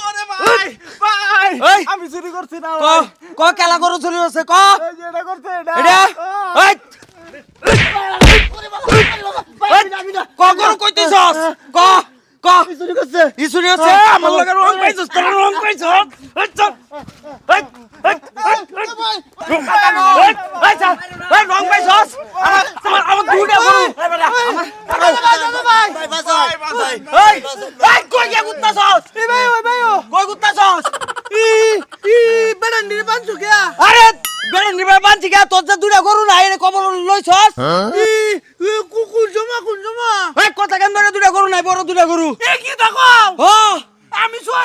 ওরে ভাই ভাই এই আমি চুরি করছি না ক ক কেলা করো চুরি হচ্ছে ক এই যে এটা করছে এটা এটা এই ক করো কইতেছস ক ক চুরি করছে ই চুরি হচ্ছে আমার লগে রং পাইছস তোর রং পাইছস এই চল এই এই রং পাইছস আমার দুইটা গরু ভাই এই এই কই গিয়া গুত্তাছস এই ভাই ওই ভাই ও কই গুত্তাছস ই ই বেড়ান নিরে বানছু কে আরে বেড়ে নিবার বানছি গা তোর যে দুইটা গরু নাই রে কবর লইছস ই কুকুর জমা কোন জমা এই কথা কেন ধরে দুইটা গরু নাই বড় দুইটা গরু এ কি দেখো হ আমি সব